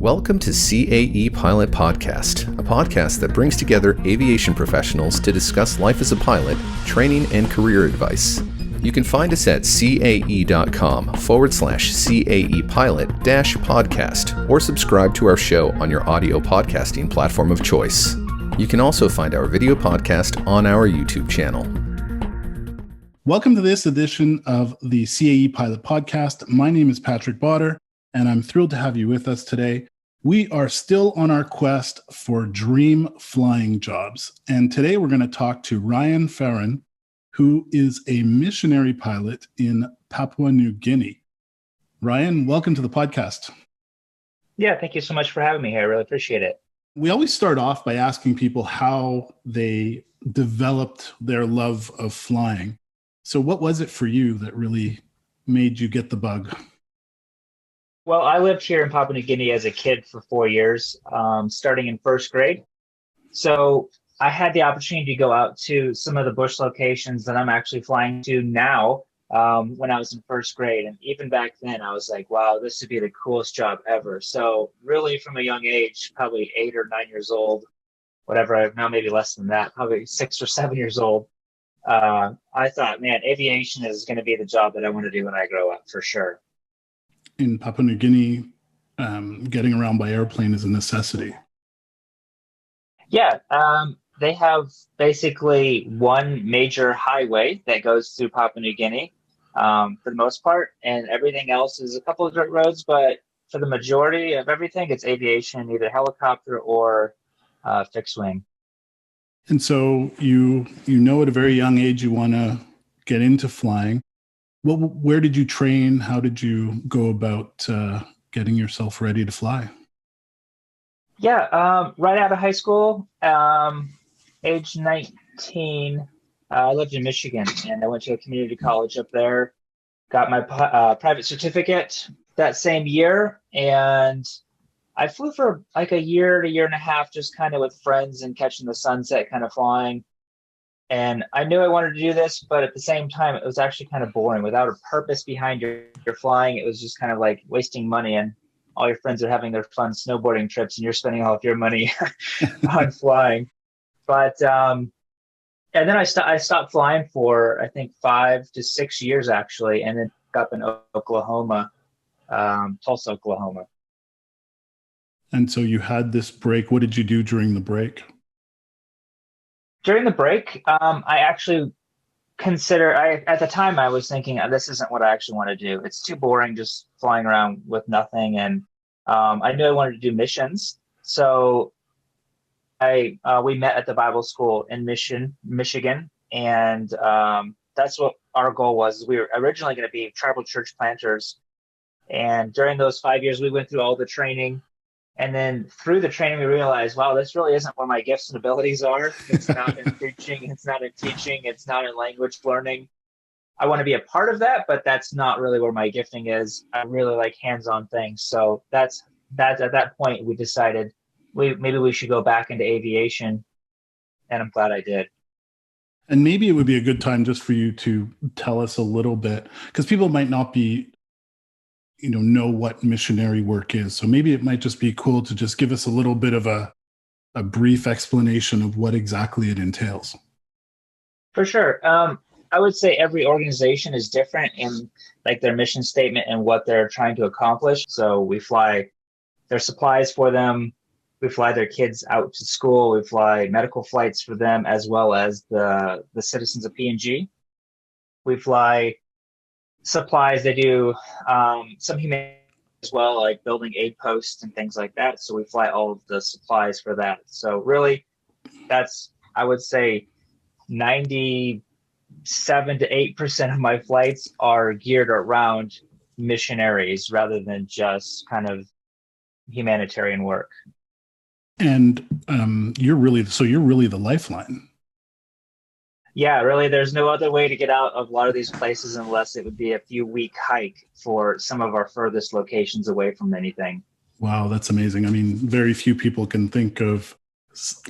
Welcome to CAE Pilot Podcast, a podcast that brings together aviation professionals to discuss life as a pilot, training, and career advice. You can find us at cae.com/CAE Pilot-podcast or subscribe to our show on your audio podcasting platform of choice. You can also find our video podcast on our YouTube channel. Welcome to this edition of the CAE Pilot Podcast. My name is Patrick Botter, and I'm thrilled to have you with us today. We are still on our quest for dream flying jobs. And today we're going to talk to Farran, who is a missionary pilot in Papua New Guinea. Ryan, welcome to the podcast. Yeah, thank you so much for having me here. I really appreciate it. We always start off by asking people how they developed their love of flying. So what was it for you that really made you get the bug? Well, I lived here in Papua New Guinea as a kid for 4 years, starting in first grade. So I had the opportunity to go out to some of the bush locations that I'm actually flying to now when I was in first grade. And even back then, I was like, wow, this would be the coolest job ever. So really from a young age, probably 8 or 9 years old, whatever, now maybe less than that, probably 6 or 7 years old, I thought, man, aviation is going to be the job that I want to do when I grow up for sure. In Papua New Guinea, getting around by airplane is a necessity. Yeah, they have basically one major highway that goes through Papua New Guinea for the most part, and everything else is a couple of dirt roads, but for the majority of everything, it's aviation, either helicopter or fixed wing. And so you know at a very young age you want to get into flying. Where did you train? How did you go about getting yourself ready to fly? Yeah, right out of high school, age 19, I lived in Michigan, and I went to a community college up there, got my private certificate that same year, and I flew for like a year to year and a half, just kind of with friends and catching the sunset, kind of flying. And I knew I wanted to do this, but at the same time, it was actually kind of boring. Without a purpose behind your flying, it was just kind of like wasting money. And all your friends are having their fun snowboarding trips, and you're spending all of your money on flying. But and then I stopped flying for, I think, 5 to 6 years, actually, and then up in Oklahoma, Tulsa, Oklahoma. And so you had this break. What did you do during the break? During the break, I actually at the time I was thinking, this isn't what I actually want to do. It's too boring just flying around with nothing. And I knew I wanted to do missions. So we met at the Bible school in Michigan. And that's what our goal was. We were originally going to be tribal church planters. And during those 5 years, we went through all the training. And then through the training, we realized, wow, this really isn't where my gifts and abilities are. It's not in preaching. It's not in teaching. It's not in language learning. I want to be a part of that, but that's not really where my gifting is. I really like hands-on things. So that's at that point, we decided maybe we should go back into aviation. And I'm glad I did. And maybe it would be a good time just for you to tell us a little bit, because people might not be know what missionary work is. So maybe it might just be cool to just give us a little bit of a brief explanation of what exactly it entails. For sure. I would say every organization is different in like their mission statement and what they're trying to accomplish. So we fly their supplies for them. We fly their kids out to school. We fly medical flights for them, as well as the citizens of PNG. We fly supplies. They do some humanitarian as well, like building aid posts and things like that. So we fly all of the supplies for that. So really, that's, I would say, 97 to 8% of my flights are geared around missionaries rather than just kind of humanitarian work. And you're really the lifeline. Yeah, really, there's no other way to get out of a lot of these places unless it would be a few-week hike for some of our furthest locations away from anything. Wow, that's amazing. I mean, very few people can think of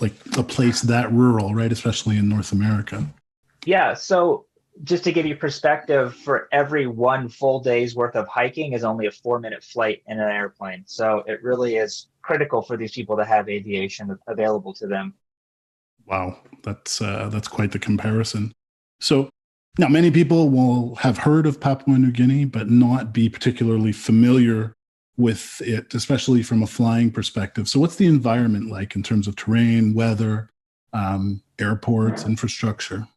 like a place that rural, right? Especially in North America. Yeah, so just to give you perspective, for every one full day's worth of hiking is only a 4-minute flight in an airplane. So it really is critical for these people to have aviation available to them. Wow, that's quite the comparison. So now many people will have heard of Papua New Guinea, but not be particularly familiar with it, especially from a flying perspective. So what's the environment like in terms of terrain, weather, airports, infrastructure?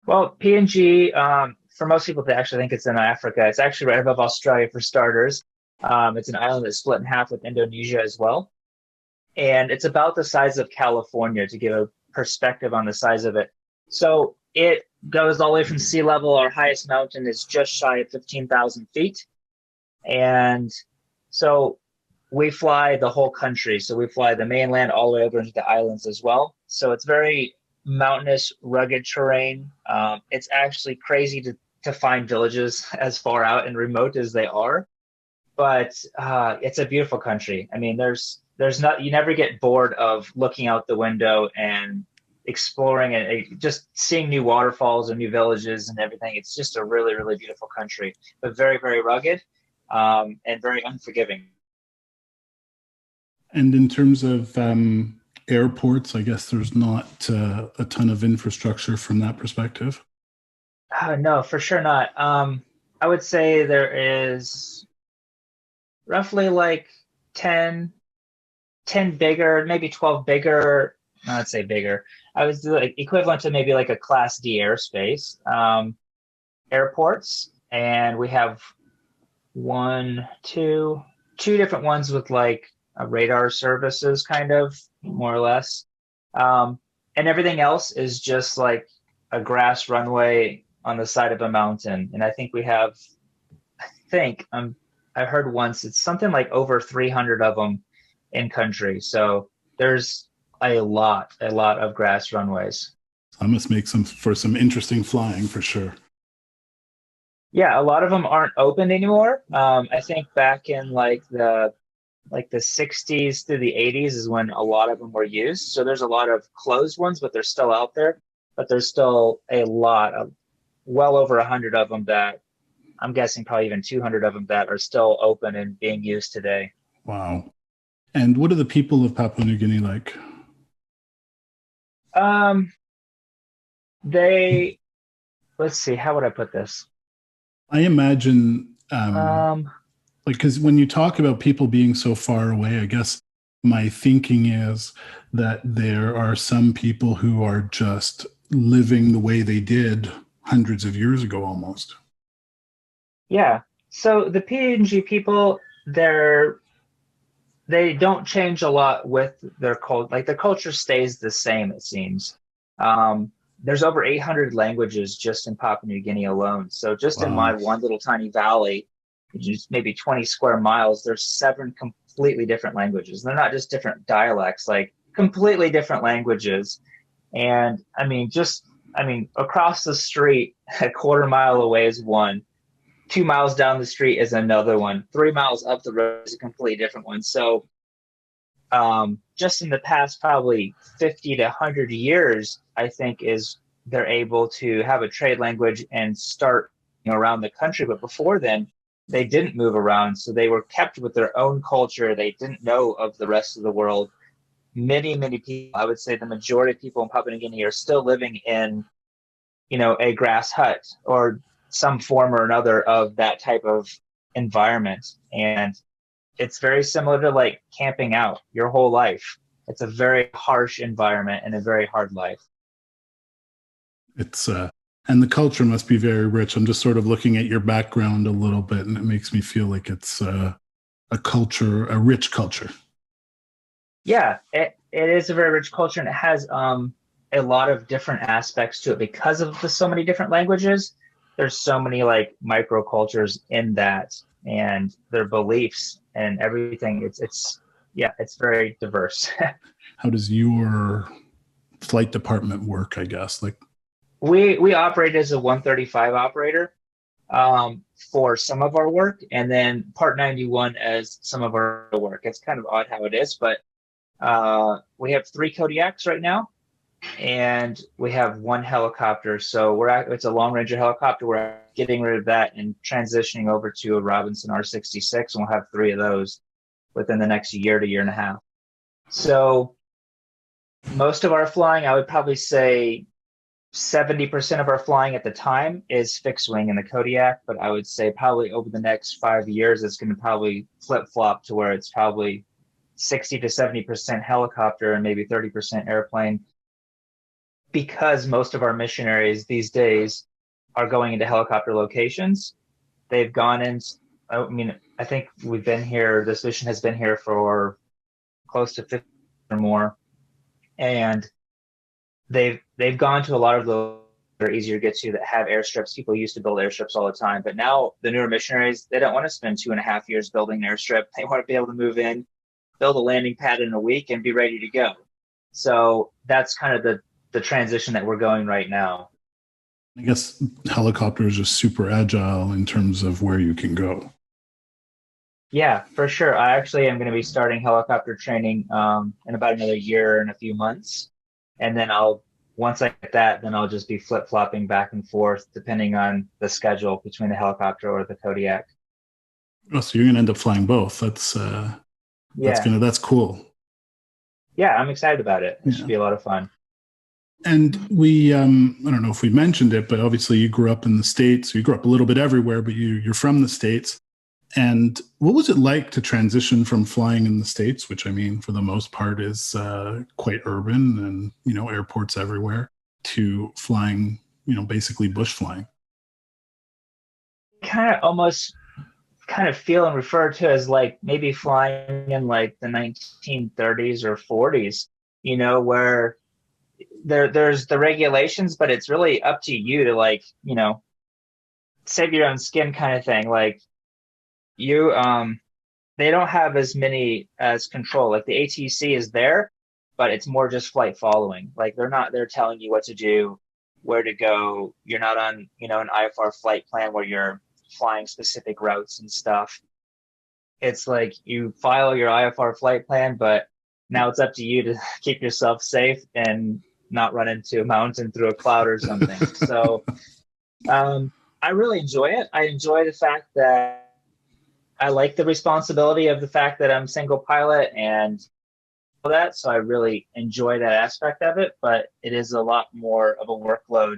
Well, PNG, for most people, they actually think it's in Africa. It's actually right above Australia for starters. It's an island that's split in half with Indonesia as well. And it's about the size of California, to give a perspective on the size of it. So it goes all the way from sea level. Our highest mountain is just shy of 15,000 feet. And so we fly the whole country. So we fly the mainland all the way over into the islands as well. So it's very mountainous, rugged terrain. It's actually crazy to find villages as far out and remote as they are. But it's a beautiful country. I mean, there's not, you never get bored of looking out the window and exploring and just seeing new waterfalls and new villages and everything. It's just a really, really beautiful country, but very, very rugged, and very unforgiving. And in terms of airports, I guess there's not a ton of infrastructure from that perspective. No, for sure not. I would say there is roughly like 10 bigger, maybe 12 bigger, I'd say bigger. I was like equivalent to maybe like a Class D airspace, airports. And we have two different ones with like radar services, kind of, more or less. And everything else is just like a grass runway on the side of a mountain. And I think we have, I heard once, it's something like over 300 of them in country. So there's a lot of grass runways. That must make for some interesting flying for sure. Yeah, a lot of them aren't open anymore. I think back in like the 60s through the 80s is when a lot of them were used. So there's a lot of closed ones, but they're still out there. But there's still a lot of, well over 100 of them that I'm guessing probably even 200 of them that are still open and being used today. Wow. And what are the people of Papua New Guinea like? Let's see, how would I put this? I imagine, because when you talk about people being so far away, I guess my thinking is that there are some people who are just living the way they did hundreds of years ago almost. Yeah. So the PNG people, they don't change a lot with their culture. Like, the culture stays the same, it seems. There's over 800 languages just in Papua New Guinea alone. So just in my one little tiny valley, which is maybe 20 square miles, there's 7 completely different languages. They're not just different dialects, like completely different languages. And I mean, across the street, a quarter mile away is one. 2 miles down the street is another one. 3 miles up the road is a completely different one. So just in the past probably 50 to 100 years, I think, they're able to have a trade language and start around the country. But before then, they didn't move around. So they were kept with their own culture. They didn't know of the rest of the world. Many, many people, I would say the majority of people in Papua New Guinea, are still living in, a grass hut or some form or another of that type of environment. And it's very similar to like camping out your whole life. It's a very harsh environment and a very hard life. It's and the culture must be very rich. I'm just sort of looking at your background a little bit, and it makes me feel like it's a rich culture. Yeah, it is a very rich culture, and it has a lot of different aspects to it because of so many different languages. There's so many like microcultures in that, and their beliefs and everything. It's very diverse. How does your flight department work, I guess? Like, we operate as a 135 operator for some of our work, and then Part 91 as some of our work. It's kind of odd how it is, but we have 3 Kodiaks right now, and we have one helicopter. So it's a long Ranger helicopter. We're getting rid of that and transitioning over to a Robinson R66, and we'll have 3 of those within the next year to year and a half. So most of our flying, I would probably say 70% of our flying at the time is fixed wing in the Kodiak, but I would say probably over the next 5 years, it's going to probably flip flop to where it's probably 60 to 70% helicopter and maybe 30% airplane, because most of our missionaries these days are going into helicopter locations. They've gone in, I mean, I think we've been here, this mission has been here for close to 50 or more. And they've gone to a lot of those that are easier to get to that have airstrips. People used to build airstrips all the time, but now the newer missionaries, they don't want to spend 2.5 years building an airstrip. They want to be able to move in, build a landing pad in a week, and be ready to go. So that's kind of the transition that we're going right now. I guess helicopters are super agile in terms of where you can go. Yeah, for sure. I actually am going to be starting helicopter training in about another year and a few months. And then once I get that, then I'll just be flip-flopping back and forth depending on the schedule between the helicopter or the Kodiak. Oh, so you're going to end up flying both. That's cool. Yeah, I'm excited about it. It should be a lot of fun. And we, I don't know if we mentioned it, but obviously you grew up in the States. You grew up a little bit everywhere, but you're from the States. And what was it like to transition from flying in the States, which I mean, for the most part is quite urban and, airports everywhere, to flying, basically bush flying? Almost feel and refer to as like maybe flying in like the 1930s or 40s, where there's the regulations, but it's really up to you to like, save your own skin kind of thing. Like you, they don't have as many as control. Like the ATC is there, but it's more just flight following. Like they're telling you what to do, where to go. You're not on, an IFR flight plan where you're flying specific routes and stuff. It's like you file your IFR flight plan, but now it's up to you to keep yourself safe and not run into a mountain through a cloud or something. So I really enjoy it. I enjoy the fact that I like the responsibility of the fact that I'm single pilot and all that. So I really enjoy that aspect of it, but it is a lot more of a workload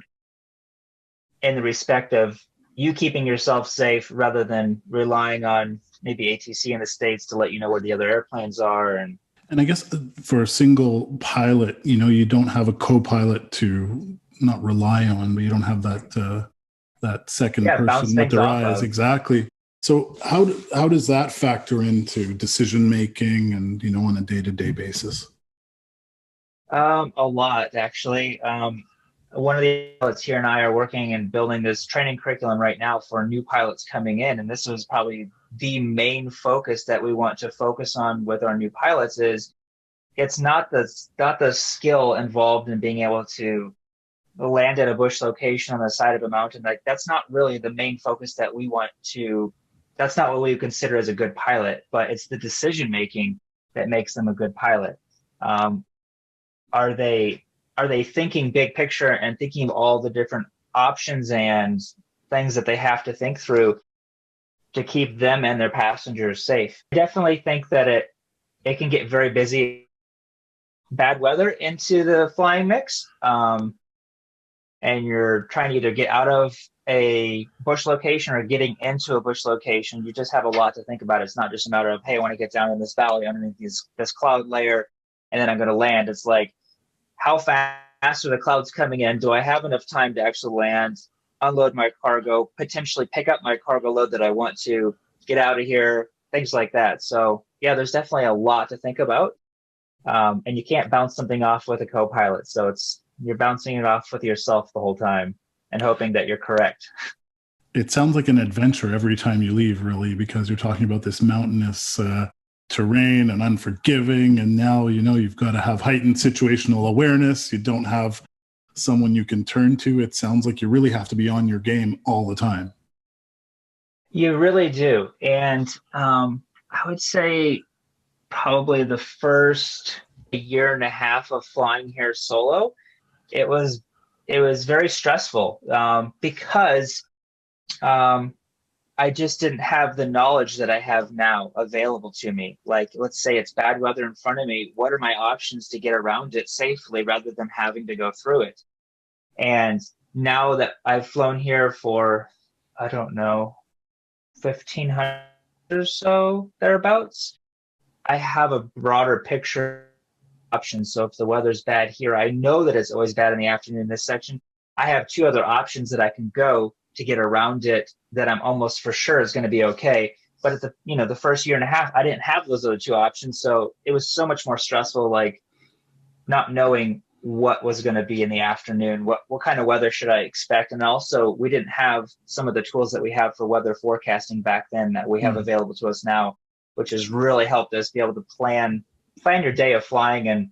in the respect of you keeping yourself safe rather than relying on maybe ATC in the States to let you know where the other airplanes are. And I guess for a single pilot, you don't have a co-pilot to not rely on, but you don't have that second person with their eyes. Exactly. So how does that factor into decision making and, on a day-to-day basis? A lot, actually. One of the pilots here and I are working and building this training curriculum right now for new pilots coming in. And this was probably the main focus that we want to focus on with our new pilots is it's not the skill involved in being able to land at a bush location on the side of a mountain. Like that's not really the main focus that we want to, that's not what we consider as a good pilot, but it's the decision making that makes them a good pilot. Are they thinking big picture and thinking of all the different options and things that they have to think through to keep them and their passengers safe? I definitely think that it can get very busy. Bad weather into the flying mix, and you're trying to either get out of a bush location or getting into a bush location. You just have a lot to think about. It's not just a matter of, hey, I want to get down in this valley underneath this cloud layer, and then I'm going to land. It's like, how fast are the clouds coming in? Do I have enough time to actually land, unload my cargo, potentially pick up my cargo load that I want to, get out of here, things like that. So yeah, there's definitely a lot to think about. And you can't bounce something off with a co-pilot. So you're bouncing it off with yourself the whole time and hoping that you're correct. It sounds like an adventure every time you leave, really, because you're talking about this mountainous terrain and unforgiving. And now, you've got to have heightened situational awareness. You don't have someone you can turn to. It sounds like you really have to be on your game all the time. You really do. And I would say probably the first year and a half of flying here solo, it was very stressful because I just didn't have the knowledge that I have now available to me. Like, let's say it's bad weather in front of me. What are my options to get around it safely rather than having to go through it? And now that I've flown here for, I don't know, 1,500 or so, thereabouts, I have a broader picture options. So if the weather's bad here, I know that it's always bad in the afternoon in this section. I have two other options that I can go to get around it that I'm almost for sure is going to be okay. But at the first year and a half, I didn't have those other two options. So it was so much more stressful, like not knowing what was going to be in the afternoon, what kind of weather should I expect. And also we didn't have some of the tools that we have for weather forecasting back then that we have available to us now, which has really helped us be able to plan your day of flying and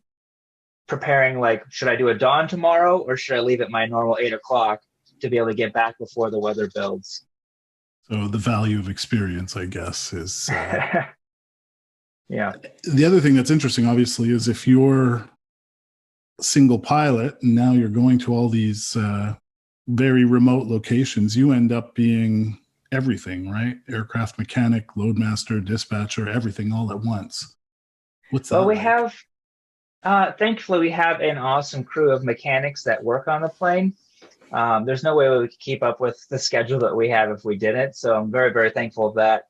preparing, like, should I do a dawn tomorrow or should I leave at my normal 8 o'clock to be able to get back before the weather builds? So the value of experience, I guess, is yeah. The other thing that's interesting, obviously, is if you're single pilot and now you're going to all these very remote locations, you end up being everything, right? Aircraft mechanic, loadmaster, dispatcher, everything all at once. What's that? Well, we like? have, thankfully, we have an awesome crew of mechanics that work on the plane. There's no way we could keep up with the schedule that we have if we didn't. So I'm very, very thankful of that.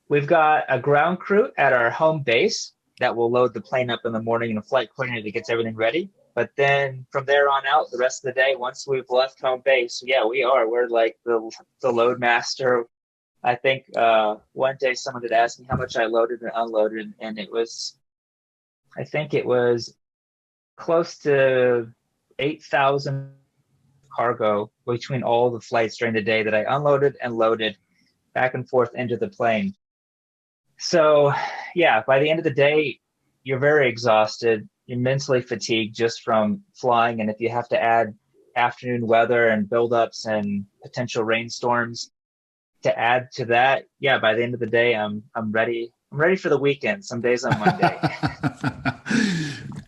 We've got a ground crew at our home base that will load the plane up in the morning and a flight coordinator gets everything ready. But then from there on out, the rest of the day, once we've left home base, yeah, we're like the load master. I think one day someone did ask me how much I loaded and unloaded, and I think it was close to 8,000 cargo between all the flights during the day that I unloaded and loaded back and forth into the plane. So yeah, by the end of the day, you're very exhausted. You're mentally fatigued just from flying. And if you have to add afternoon weather and buildups and potential rainstorms to add to that, yeah, by the end of the day, I'm ready. I'm ready for the weekend. Some days on Monday.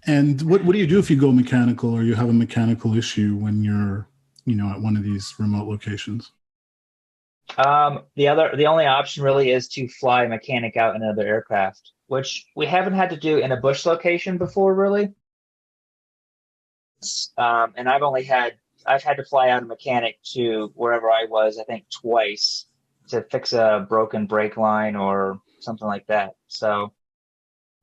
And what do you do if you go mechanical or you have a mechanical issue when you're, at one of these remote locations? The only option really is to fly a mechanic out in another aircraft, which we haven't had to do in a bush location before, really. And I've had to fly out a mechanic to wherever I was, I think twice, to fix a broken brake line or something like that. So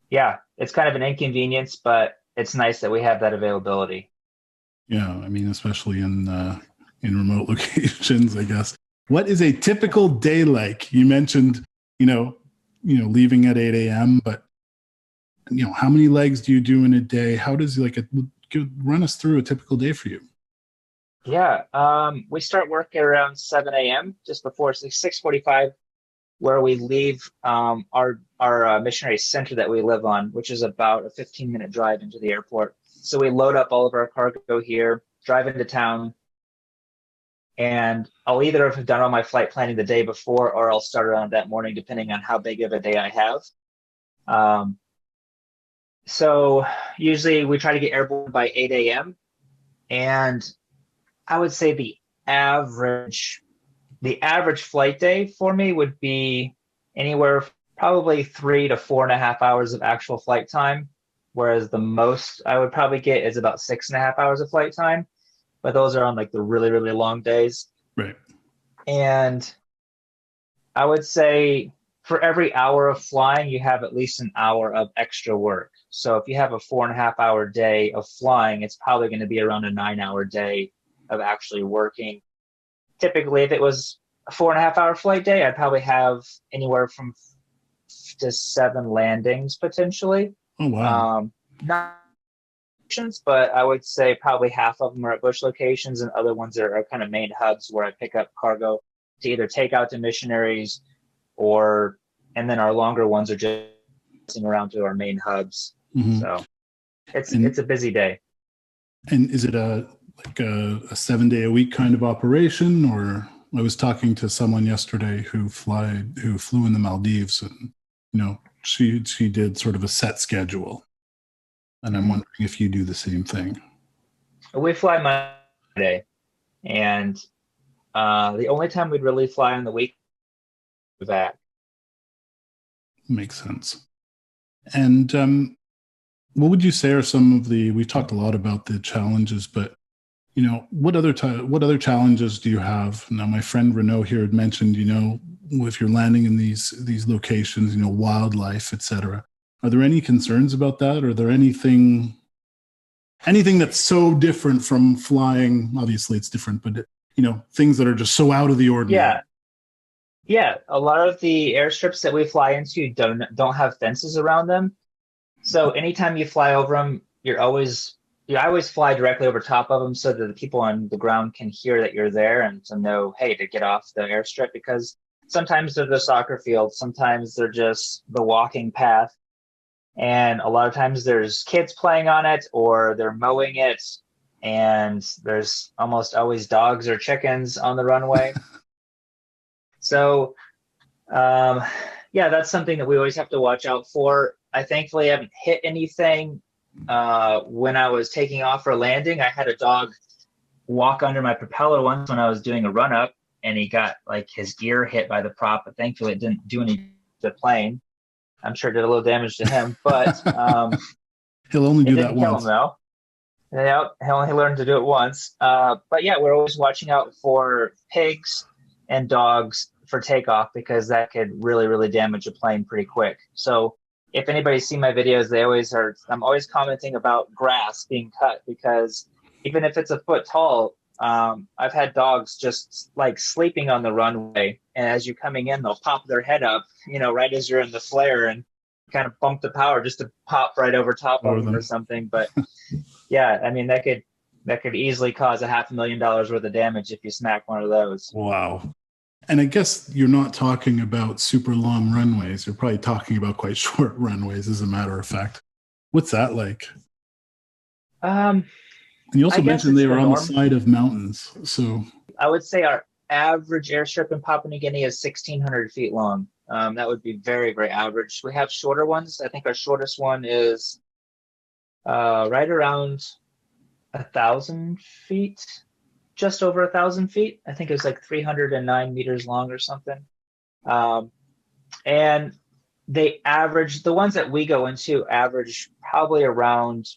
yeah, it's kind of an inconvenience, but it's nice that we have that availability. Yeah, I mean, especially in remote locations, I guess. What is a typical day like? You mentioned, leaving at 8 a.m., but how many legs do you do in a day? How does run us through a typical day for you? Yeah, we start work at around 7 a.m., just before 6:45, where we leave our missionary center that we live on, which is about a 15-minute drive into the airport. So we load up all of our cargo here, drive into town, and I'll either have done all my flight planning the day before or I'll start around that morning, depending on how big of a day I have. So usually we try to get airborne by 8 a.m. And I would say the average flight day for me would be anywhere probably 3 to 4.5 hours of actual flight time, whereas the most I would probably get is about 6.5 hours of flight time. But those are on like the really, really long days. Right. And I would say for every hour of flying, you have at least an hour of extra work. So if you have a 4.5 hour day of flying, it's probably going to be around a 9 hour day of actually working. Typically, if it was a 4.5 hour flight day, I'd probably have anywhere from 5 to 7 landings potentially. Oh, wow. Not, but I would say probably half of them are at bush locations and other ones are kind of main hubs where I pick up cargo to either take out to missionaries and then our longer ones are just around to our main hubs. Mm-hmm. So it's a busy day. And is it a 7-day-a-week kind of operation? Or I was talking to someone yesterday who flew in the Maldives, and she did sort of a set schedule. And I'm wondering if you do the same thing. We fly Monday, and the only time we'd really fly on the week was that. Makes sense. And what would you say are some of we've talked a lot about the challenges, but what other challenges do you have? Now, my friend Renaud here had mentioned, if you're landing in these locations, wildlife, etc. Are there any concerns about that? Or are there anything that's so different from flying? Obviously, it's different, but things that are just so out of the ordinary. Yeah. A lot of the airstrips that we fly into don't have fences around them. So anytime you fly over them, I always fly directly over top of them so that the people on the ground can hear that you're there and to know, hey, to get off the airstrip, because sometimes they're the soccer field, sometimes they're just the walking path. And a lot of times there's kids playing on it or they're mowing it, and there's almost always dogs or chickens on the runway. So, that's something that we always have to watch out for. I thankfully haven't hit anything. When I was taking off or landing, I had a dog walk under my propeller once when I was doing a run up, and he got his ear hit by the prop, but thankfully it didn't do any to the plane. I'm sure it did a little damage to him, but he'll only do that once. Kill him though. Yeah, he only learned to do it once. But yeah, we're always watching out for pigs and dogs for takeoff, because that could really, really damage a plane pretty quick. So if anybody's seen my videos, I'm always commenting about grass being cut, because even if it's a foot tall, I've had dogs just sleeping on the runway, and as you're coming in, they'll pop their head up, right as you're in the flare, and kind of bump the power just to pop right over top of them or something. But yeah, I mean, that could easily cause $500,000 worth of damage if you smack one of those. Wow. And I guess you're not talking about super long runways. You're probably talking about quite short runways, as a matter of fact. What's that like? And you also mentioned they were on the side of mountains. So I would say our average airstrip in Papua New Guinea is 1,600 feet long. That would be very, very average. We have shorter ones. I think our shortest one is right around 1,000 feet. Just over 1,000 feet. I think it was 309 meters long or something. And the ones that we go into average probably around,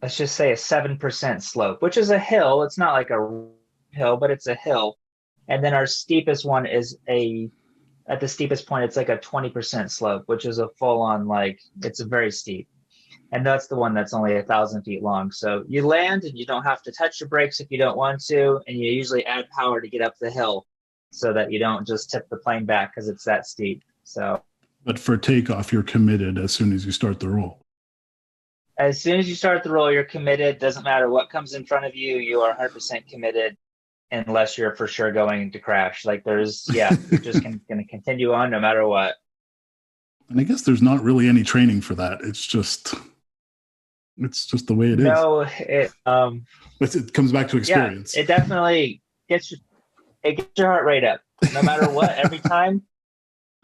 let's just say, a 7% slope, which is a hill. It's not like a hill, but it's a hill. And then our steepest one is at the steepest point, it's a 20% slope, which is a full on, it's a very steep. And that's the one that's only 1,000 feet long. So you land and you don't have to touch your brakes if you don't want to. And you usually add power to get up the hill so that you don't just tip the plane back because it's that steep. But for takeoff, you're committed as soon as you start the roll. As soon as you start the roll, you're committed. Doesn't matter what comes in front of you. You are 100% committed unless you're for sure going to crash. You're just going to continue on no matter what. And I guess there's not really any training for that. It's just the way it is. No, it comes back to experience. Yeah, it definitely gets your heart rate up. No matter what, every time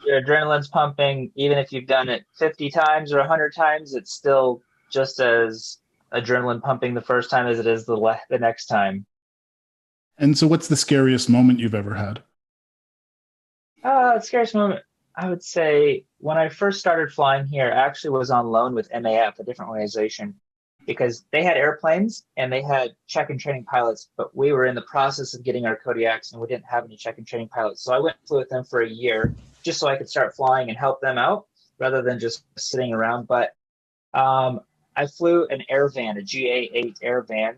your adrenaline's pumping, even if you've done it 50 times or 100 times, it's still just as adrenaline pumping the first time as it is the next time. And so what's the scariest moment you've ever had? The scariest moment, I would say, when I first started flying here, I actually was on loan with MAF, a different organization, because they had airplanes and they had check and training pilots, but we were in the process of getting our Kodiaks and we didn't have any check and training pilots. So I went and flew with them for a year just so I could start flying and help them out rather than just sitting around. But I flew an air van, a GA-8 air van,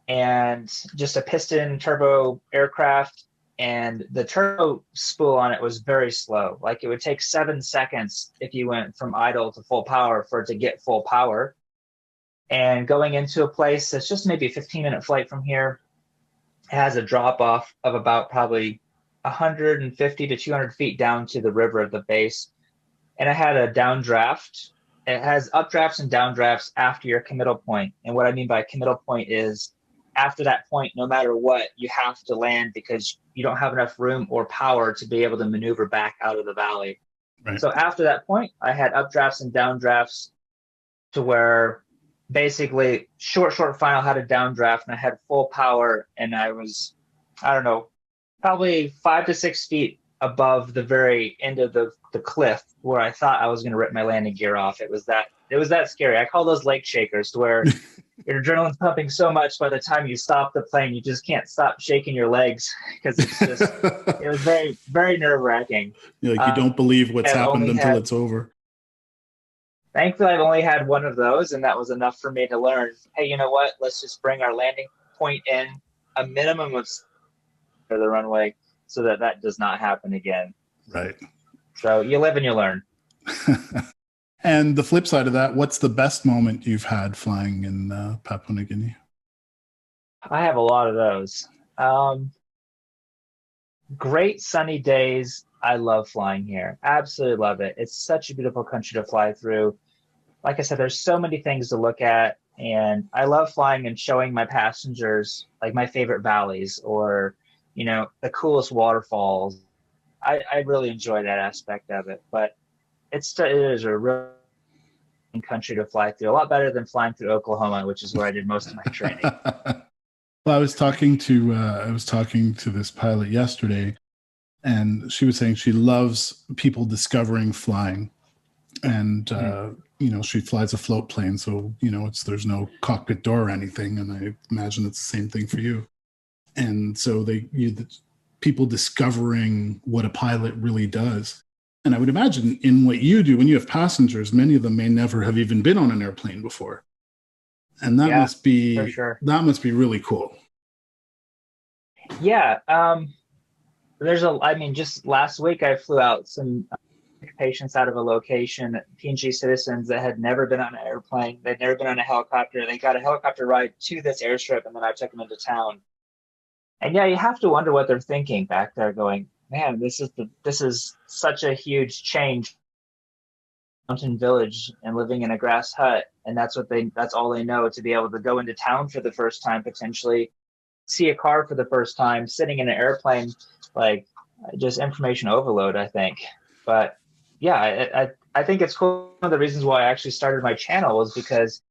and just a piston turbo aircraft. And the turbo spool on it was very slow. It would take 7 seconds if you went from idle to full power for it to get full power. And going into a place that's just maybe a 15-minute flight from here, it has a drop off of about probably 150 to 200 feet down to the river at the base. And it had a downdraft. It has updrafts and downdrafts after your committal point. And what I mean by committal point is after that point, no matter what, you have to land because you don't have enough room or power to be able to maneuver back out of the valley. Right. So after that point, I had updrafts and downdrafts to where basically short final, had a downdraft, and I had full power, and I was, I don't know, probably 5 to 6 feet above the very end of the cliff, where I thought I was going to rip my landing gear off. It was that scary. I call those lake shakers, to where your adrenaline's pumping so much by the time you stop the plane, you just can't stop shaking your legs, because it was very, very nerve wracking. You don't believe what's happened until it's over. Thankfully, I've only had one of those, and that was enough for me to learn, hey, you know what? Let's just bring our landing point in a minimum of the runway, so that does not happen again. Right. So you live and you learn. And the flip side of that, what's the best moment you've had flying in Papua New Guinea? I have a lot of those. Great sunny days. I love flying here. Absolutely love it. It's such a beautiful country to fly through. Like I said, there's so many things to look at, and I love flying and showing my passengers like my favorite valleys, or the coolest waterfalls. I really enjoy that aspect of it. But it is a real country to fly through. A lot better than flying through Oklahoma, which is where I did most of my training. Well, I was talking to this pilot yesterday, and she was saying she loves people discovering flying, and she flies a float plane, so there's no cockpit door or anything, and I imagine it's the same thing for you. And so people discovering what a pilot really does. And I would imagine in what you do, when you have passengers, many of them may never have even been on an airplane before. And that must be, for sure, that must be really cool. Yeah. Just last week I flew out some patients out of a location, PNG citizens that had never been on an airplane. They'd never been on a helicopter. They got a helicopter ride to this airstrip, and then I took them into town. And yeah, you have to wonder what they're thinking back there, going, man, this is such a huge change. Mountain village and living in a grass hut, and that's all they know, to be able to go into town for the first time, potentially see a car for the first time, sitting in an airplane, like just information overload, I think. But yeah, I think it's cool. One of the reasons why I actually started my channel was because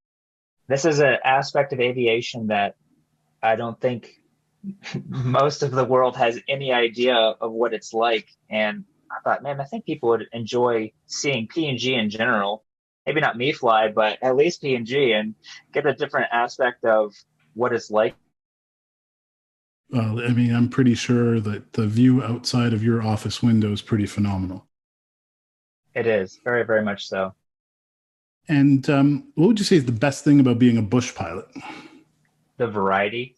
this is an aspect of aviation that I don't think most of the world has any idea of what it's like. And I thought, man, I think people would enjoy seeing PNG in general. Maybe not me fly, but at least PNG, and get a different aspect of what it's like. Well, I mean, I'm pretty sure that the view outside of your office window is pretty phenomenal. It is, very, very much so. And what would you say is the best thing about being a bush pilot? The variety.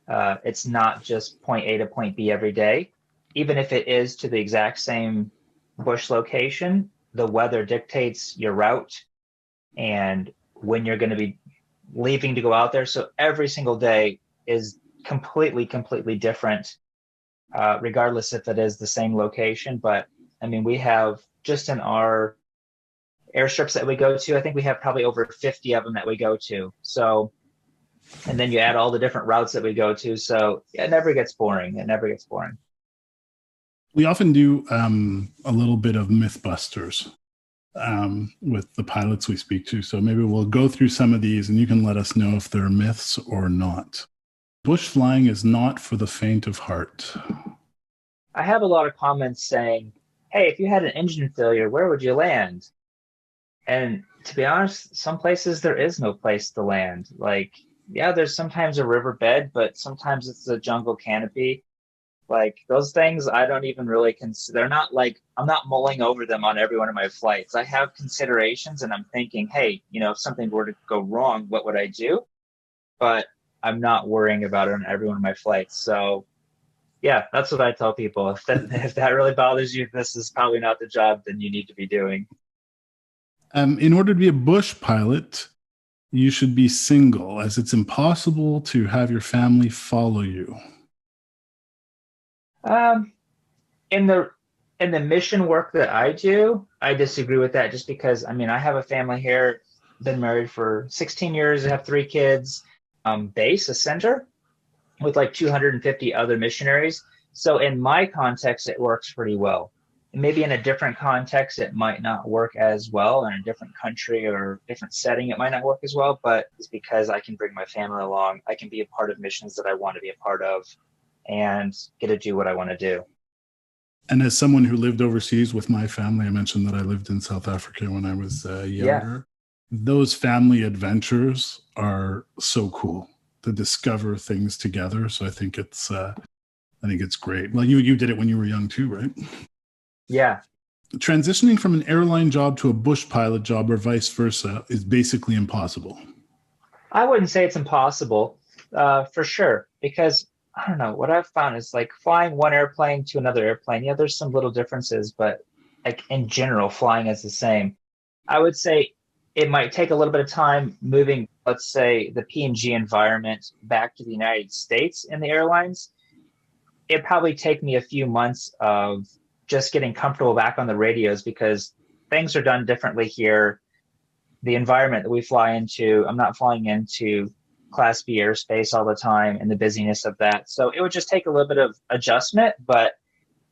It's not just point A to point B every day. Even if it is to the exact same bush location, the weather dictates your route and when you're going to be leaving to go out there. So every single day is completely different, regardless if it is the same location. But I mean, we have, just in our airstrips that we go to, I think we have probably over 50 of them that we go to. So, and then you add all the different routes that we go to. So it never gets boring. We often do a little bit of Mythbusters with the pilots we speak to. So maybe we'll go through some of these and you can let us know if they're myths or not. Bush flying is not for the faint of heart. I have a lot of comments saying, hey, if you had an engine failure, where would you land? And to be honest, some places there is no place to land. Like, yeah, there's sometimes a riverbed, but sometimes it's a jungle canopy. Like, those things I don't even really consider. They're not like, I'm not mulling over them on every one of my flights. I have considerations and I'm thinking, hey, if something were to go wrong, what would I do? But I'm not worrying about it on every one of my flights. So yeah, that's what I tell people. If that really bothers you, this is probably not the job then you need to be doing. In order to be a bush pilot, you should be single, as it's impossible to have your family follow you. In the mission work that I do, I disagree with that, just because, I mean, I have a family here, been married for 16 years, I have 3 kids, base, a center with like 250 other missionaries. So in my context, it works pretty well. maybe in a different context, it might not work as well. In a different country or different setting, it might not work as well. But it's because I can bring my family along. I can be a part of missions that I want to be a part of and get to do what I want to do. And as someone who lived overseas with my family, I mentioned that I lived in South Africa when I was younger. Those family adventures are so cool to discover things together. So I think it's great. Well, you did it when you were young too, right? Yeah. Transitioning from an airline job to a bush pilot job or vice versa is basically impossible. I wouldn't say it's impossible, for sure, because I don't know, what I've found is like flying one airplane to another airplane. Yeah, there's some little differences, but like in general, flying is the same. I would say it might take a little bit of time moving, let's say, the P&G environment back to the United States in the airlines. It'd probably take me a few months of just getting comfortable back on the radios because things are done differently here. The environment that we fly into, I'm not flying into Class B airspace all the time and the busyness of that. So it would just take a little bit of adjustment, but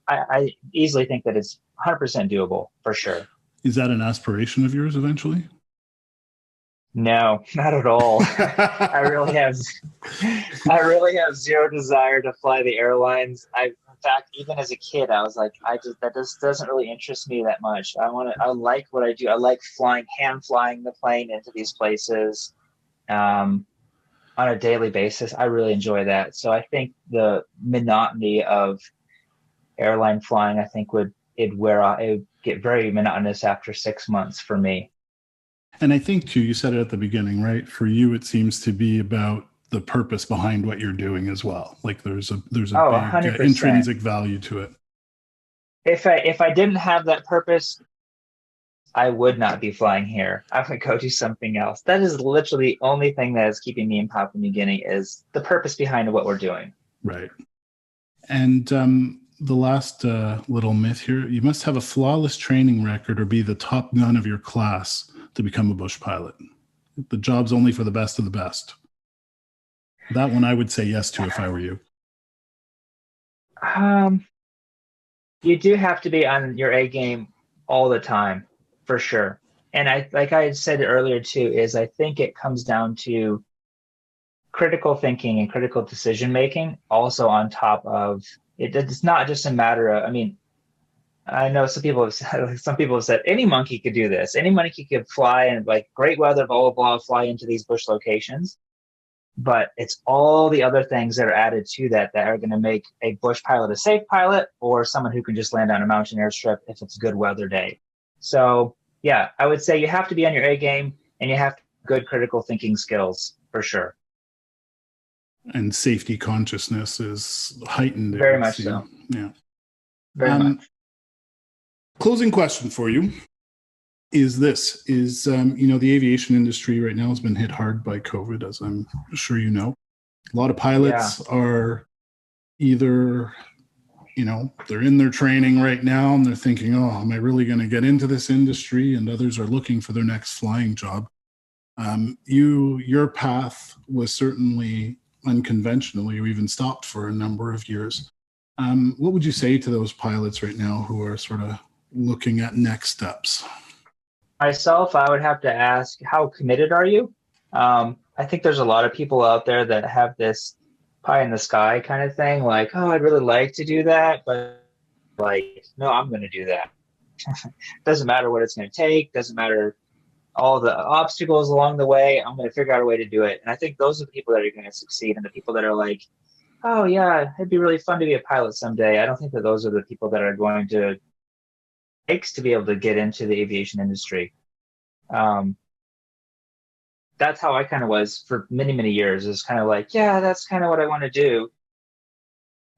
I easily think that it's 100% doable for sure. Is that an aspiration of yours eventually? No, not at all. I really have zero desire to fly the airlines. In fact, even as a kid, I was like, that just doesn't really interest me that much. I like what I do. I like hand flying the plane into these places on a daily basis. I really enjoy that. So I think the monotony of airline flying, I think it'd wear off. It would get very monotonous after 6 months for me. And I think too, you said it at the beginning, right? For you, it seems to be about the purpose behind what you're doing as well. Like there's a big 100%. Intrinsic value to it. If I didn't have that purpose, I would not be flying here. I would go do something else. That is literally the only thing that is keeping me in Papua New Guinea is the purpose behind what we're doing. Right. And the last little myth here, you must have a flawless training record or be the top gun of your class to become a bush pilot. The job's only for the best of the best. That one I would say yes to if I were you. You do have to be on your A game all the time, for sure. And like I said earlier too, is I think it comes down to critical thinking and critical decision making. Also, on top of it, it's not just a matter of. I mean, I know some people have said any monkey could do this. Any monkey could fly and like great weather, blah blah blah, fly into these bush locations. But it's all the other things that are added to that are going to make a bush pilot a safe pilot or someone who can just land on a mountain airstrip if it's a good weather day. So yeah, I would say you have to be on your A game and you have good critical thinking skills for sure. And safety consciousness is heightened. Very much so. Yeah. Very much. Closing question for you is this, the aviation industry right now has been hit hard by COVID, as I'm sure you know. A lot of pilots are either, they're in their training right now and they're thinking, oh, am I really going to get into this industry? And others are looking for their next flying job. Your path was certainly unconventional. You even stopped for a number of years. What would you say to those pilots right now who are sort of looking at next steps? Myself, I would have to ask, how committed are you? I think there's a lot of people out there that have this pie in the sky kind of thing, like, oh, I'd really like to do that, but like, no, I'm going to do that. Doesn't matter what it's going to take, doesn't matter all the obstacles along the way, I'm going to figure out a way to do it. And I think those are the people that are going to succeed, and the people that are like, oh yeah, it'd be really fun to be a pilot someday. I don't think that those are the people that are going to takes to be able to get into the aviation industry. That's how I kind of was for many, many years, is kind of like, yeah, that's kind of what I want to do.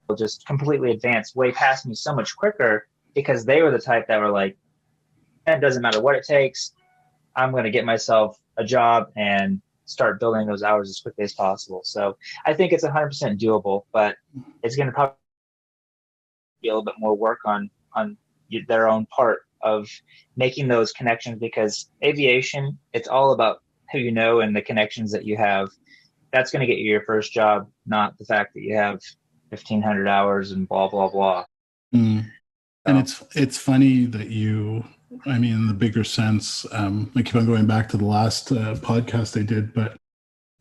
They'll just completely advance way past me so much quicker because they were the type that were like, it doesn't matter what it takes. I'm going to get myself a job and start building those hours as quickly as possible. So I think it's 100% doable, but it's going to probably be a little bit more work on their own part of making those connections, because aviation, it's all about who you know and the connections that you have. That's going to get you your first job, not the fact that you have 1,500 hours and blah, blah, blah. And it's funny that I mean, in the bigger sense, I keep on going back to the last podcast I did, but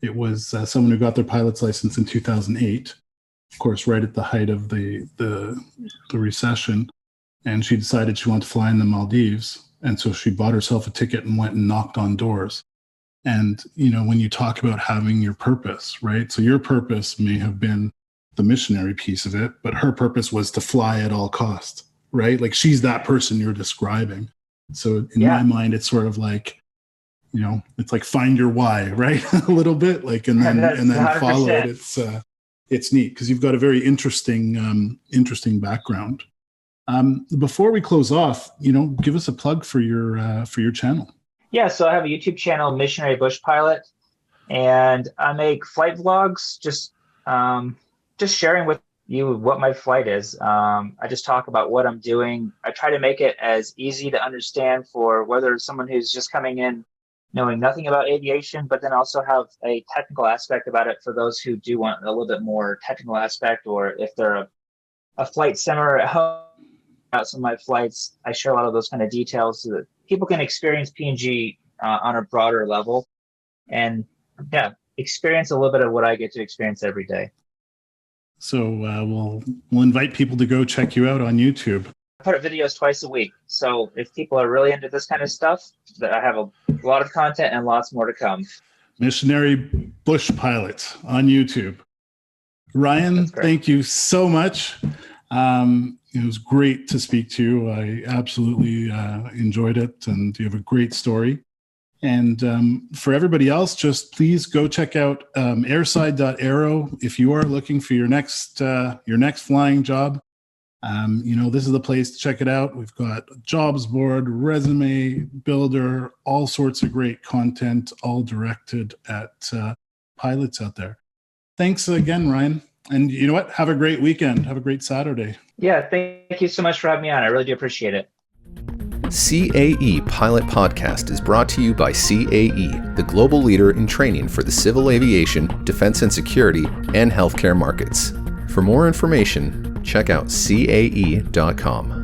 it was someone who got their pilot's license in 2008, of course, right at the height of the recession. And she decided she wanted to fly in the Maldives. And so she bought herself a ticket and went and knocked on doors. And, when you talk about having your purpose, right? So your purpose may have been the missionary piece of it, but her purpose was to fly at all costs, right? Like she's that person you're describing. So in my mind, it's sort of like, it's like find your why, right? A little bit like, and then 100%. follow it. It's neat because you've got a very interesting background. Before we close off, give us a plug for your channel. Yeah, so I have a YouTube channel, Missionary Bush Pilot, and I make flight vlogs, just sharing with you what my flight is. I just talk about what I'm doing. I try to make it as easy to understand for whether someone who's just coming in knowing nothing about aviation, but then also have a technical aspect about it for those who do want a little bit more technical aspect, or if they're a flight simmer at home. Out some of my flights, I share a lot of those kind of details so that people can experience PNG on a broader level, and experience a little bit of what I get to experience every day. So we'll invite people to go check you out on YouTube. I put up videos twice a week, so if people are really into this kind of stuff, I have a lot of content and lots more to come. Missionary Bush Pilot on YouTube. Ryan, thank you so much. It was great to speak to you. I absolutely enjoyed it, and you have a great story. And for everybody else, just please go check out airside.aero if you are looking for your next flying job. This is the place to check it out. We've got a jobs board, resume builder, all sorts of great content, all directed at pilots out there. Thanks again, Ryan. And you know what? Have a great weekend. Have a great Saturday. Yeah, thank you so much for having me on. I really do appreciate it. CAE Pilot Podcast is brought to you by CAE, the global leader in training for the civil aviation, defense and security, and healthcare markets. For more information, check out cae.com.